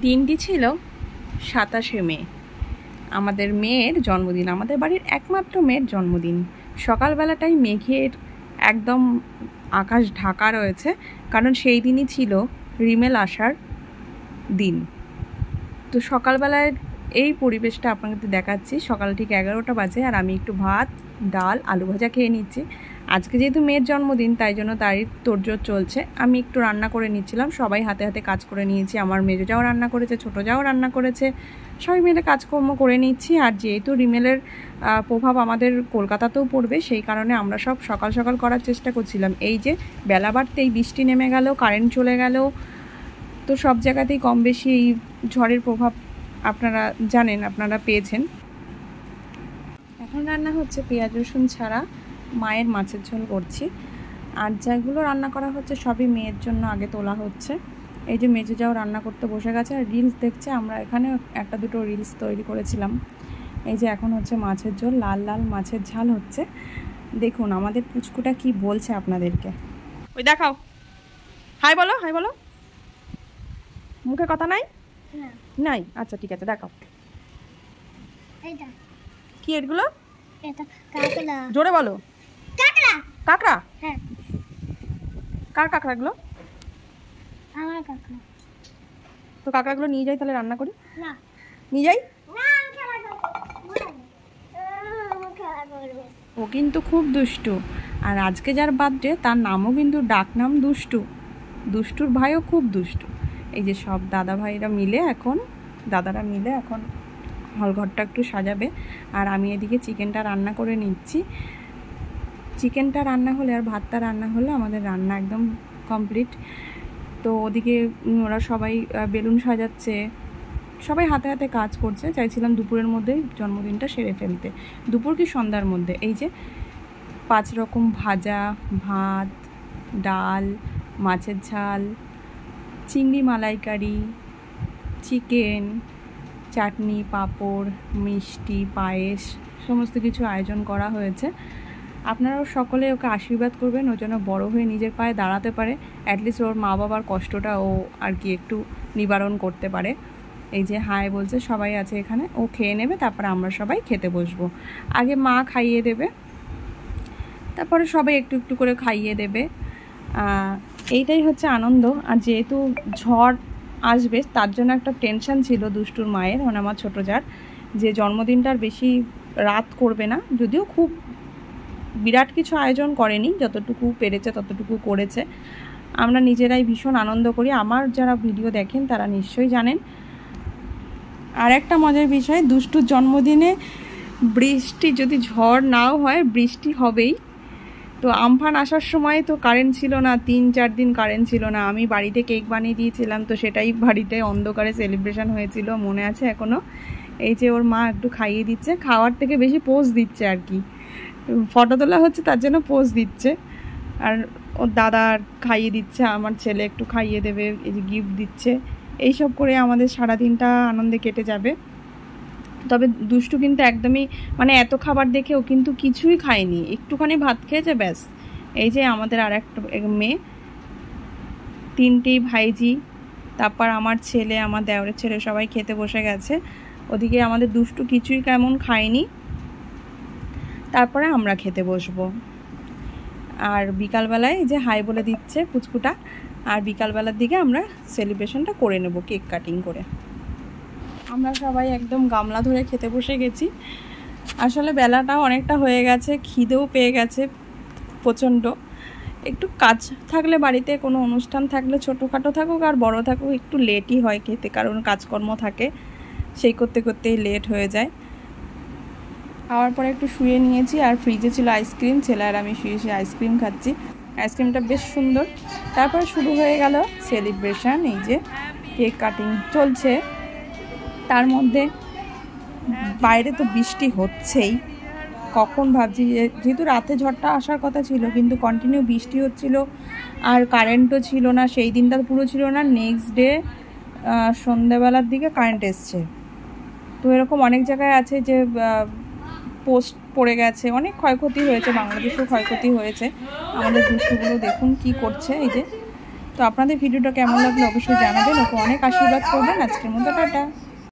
দিনটি ছিল 27শে মে, আমাদের মেয়ের জন্মদিন, আমাদের বাড়ির একমাত্র মেয়ের জন্মদিন। সকালবেলাটাই মেঘের একদম আকাশ ঢাকা রয়েছে, কারণ সেই দিনই ছিল রিমেল আসার দিন। তো সকালবেলায় এই পরিবেশটা আপনাদের দেখাচ্ছি। সকাল ঠিক 11টা বাজে, আর আমি একটু ভাত, ডাল, আলু ভাজা খেয়ে নিচ্ছি। আজকে যেহেতু মেয়ের জন্মদিন, তাই জন্য তারই তোড়জোড় চলছে। আমি একটু রান্না করে নিচ্ছিলাম, সবাই হাতে হাতে কাজ করে নিয়েছি। আমার মেজো যাও রান্না করেছে, ছোটো যাও রান্না করেছে, সবাই মিলে কাজকর্ম করে নিচ্ছি। আর যেহেতু রিমেলের প্রভাব আমাদের কলকাতাতেও পড়বে, সেই কারণে আমরা সব সকাল সকাল করার চেষ্টা করছিলাম। এই যে বেলা বাড়তেই বৃষ্টি নেমে গেল, কারেন্ট চলে গেল, তো সব জায়গাতেই কম বেশি এই ঝড়ের প্রভাব আপনারা জানেন, আপনারা পেয়েছেন। এখন রান্না হচ্ছে পেঁয়াজ রসুন ছাড়া মায়ের মাছের ঝোল করছি। আর যেগুলো রান্না করা হচ্ছে সবই মেয়ের জন্য আগে তোলা হচ্ছে। এই যে মেজো যাও রান্না করতে বসে গেছে আর রিলস দেখছে। আমরা এখানে একটা দুটো রিলস তৈরি করেছিলাম। এই যে এখন হচ্ছে মাছের ঝোল, লাল লাল মাছের ঝাল হচ্ছে। দেখুন আমাদের পুচকুটা কি বলছে আপনাদেরকে। ওই দেখাও, হাই বলো, হাই বলো। মুখে কথা নাই? নাই, আচ্ছা ঠিক আছে, দেখাও কি এগুলো। জোরে বলো। কাঁকড়া? হ্যাঁ। কার কাঁকড়াগুলো? আমার কাঁকড়া। তো কাঁকড়াগুলো নিয়ে যাই, তাহলে রান্না করি। না, নিয়ে যাই। ও কিন্তু খুব দুষ্টু। আর আজকে যার বার্থডে তার নামও কিন্তু ডাকনাম দুষ্টু। দুষ্টুর ভাইও খুব দুষ্টু। এই যে সব দাদারা মিলে এখন হলঘরটা একটু সাজাবে। আর আমি এদিকে চিকেনটা রান্না করে নিচ্ছি। চিকেনটা রান্না হলে আর ভাতটা রান্না হলে আমাদের রান্না একদম কমপ্লিট। তো ওদিকে ওরা সবাই বেলুন সাজাচ্ছে, সবাই হাতে হাতে কাজ করছে। চাইছিলাম দুপুরের মধ্যেই জন্মদিনটা সেরে ফেলতে, দুপুর কি সন্ধ্যার মধ্যে। এই যে 5 রকম ভাজা, ভাত, ডাল, মাছের ঝাল, চিংড়ি মালাইকারি, চিকেন, চাটনি, পাঁপড়, মিষ্টি, পায়েস, সমস্ত কিছু আয়োজন করা হয়েছে। আপনারাও সকলে ওকে আশীর্বাদ করবেন, ও যেন বড়ো হয়ে নিজের পায়ে দাঁড়াতে পারে। অ্যাটলিস্ট ওর মা বাবার কষ্টটা ও আর কি একটু নিবারণ করতে পারে। এই যে হাই বলছে, সবাই আছে এখানে, ও খেয়ে নেবে, তারপরে আমরা সবাই খেতে বসবো। আগে মা খাইয়ে দেবে, তারপরে সবাই একটু একটু করে খাইয়ে দেবে। এইটাই হচ্ছে আনন্দ। আর যেহেতু ঝড় আসবে, তার জন্য একটা টেনশান ছিল দুষ্টুর মায়ের, মানে আমার ছোটো যার, যে জন্মদিনটার বেশি রাত করবে না। যদিও খুব বিরাট কিছু আয়োজন করেনি, যতটুকু পেরেছে ততটুকু করেছে। আমরা নিজেরাই ভীষণ আনন্দ করি, আমার যারা ভিডিও দেখেন তারা নিশ্চয়ই জানেন। আর একটা মজার বিষয়, দুষ্টুর জন্মদিনে বৃষ্টি, যদি ঝড় নাও হয় বৃষ্টি হবেই। তো আমফান আসার সময় তো কারেন্ট ছিল না, 3-4 দিন কারেন্ট ছিল না। আমি বাড়িতে কেক বানিয়ে দিয়েছিলাম, তো সেটাই বাড়িতে অন্ধকারে সেলিব্রেশন হয়েছিল, মনে আছে এখনও। এই যে ওর মা একটু খাইয়ে দিচ্ছে, খাওয়ার থেকে বেশি পোজ দিচ্ছে আর কি। ফটো তোলা হচ্ছে তার জন্য পোজ দিচ্ছে। আর ওর দাদা খাইয়ে দিচ্ছে, আমার ছেলে একটু খাইয়ে দেবে, এই যে গিফট দিচ্ছে। এইসব করে আমাদের সারাদিনটা আনন্দে কেটে যাবে। তবে দুষ্টু কিন্তু একদমই, মানে এত খাবার দেখেও কিন্তু কিছুই খায়নি, একটুখানি ভাত খেয়েছে ব্যাস। এই যে আমাদের আর একটা মেয়ে, 3টেই ভাইজি, তারপর আমার ছেলে, আমার দেওরের ছেলে, সবাই খেতে বসে গেছে। ওদিকে আমাদের দুষ্টু কিছুই কেমন খায়নি, তারপরে আমরা খেতে বসবো। আর বিকালবেলায় যে হাই বলে দিচ্ছে পুচকুটা, আর বিকালবেলার দিকে আমরা সেলিব্রেশনটা করে নেব কেক কাটিং করে। আমরা সবাই একদম গামলা ধরে খেতে বসে গেছি। আসলে বেলাটাও অনেকটা হয়ে গেছে, খিদেও পেয়ে গেছে প্রচণ্ড। একটু কাজ থাকলে বাড়িতে, কোনো অনুষ্ঠান থাকলে, ছোটোখাটো থাকুক আর বড় থাকুক, একটু লেটই হয় খেতে, কারণ কাজকর্ম থাকে, সেই করতে করতেই লেট হয়ে যায়। খাওয়ার পরে একটু শুয়ে নিয়েছি, আর ফ্রিজে ছিল আইসক্রিম, ছেলে আর আমি শুয়ে শুয়ে আইসক্রিম খাচ্ছি। আইসক্রিমটা বেশ সুন্দর। তারপরে শুরু হয়ে গেল সেলিব্রেশন। এই যে কেক কাটিং চলছে, তার মধ্যে বাইরে তো বৃষ্টি হচ্ছেই। কখন ভাবছি, যেহেতু রাতে ঝড়টা আসার কথা ছিল, কিন্তু কন্টিনিউ বৃষ্টি হচ্ছিল, আর কারেন্টও ছিল না, সেই দিনটা পুরো ছিল না। নেক্সট ডে সন্ধ্যেবেলার দিকে কারেন্ট এসছে। তো এরকম অনেক জায়গায় আছে যে পোস্ট পড়ে গেছে, অনেক ক্ষয়ক্ষতি হয়েছে, বাংলাদেশেও ক্ষয়ক্ষতি হয়েছে। আমাদের দুষ্টুগুলো দেখুন কি করছে। এই যে তো আপনাদের ভিডিওটা কেমন লাগলো অবশ্যই জানাবেন, ওকে অনেক আশীর্বাদ করবেন। আজকের মতো টাটা।